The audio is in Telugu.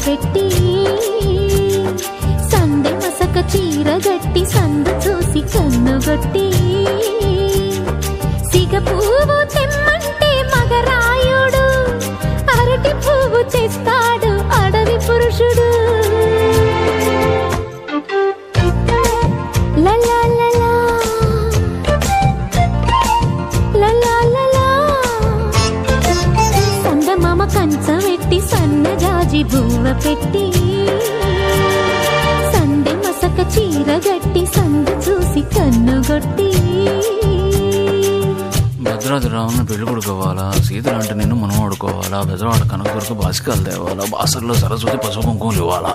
పెట్టి సందె మసక చీర గట్టి సందు చూసి కన్నుగొట్టి సిగ పువ్వు తెమ్మంటే మగరాయుడు అరటి పువ్వు తెస్తాడు అడవి పురుషుడు. సందమామ కంచ పెట్టి సన్నజాజి బువ్వ పెట్టి సందె మసక చీర గట్టి సందు చూసి కన్నుగొట్టి భద్రాద్రి రావుని పెళ్లి కొడుకోవాలా, సీతలు అంటే నిన్ను మనం ఆడుకోవాలా, బెజవాడ కనకదుర్గ బాసికాలు తేవాలా, బాసర్లో సరస్వతి పసుపు కుంకుమలు ఇవ్వాలా.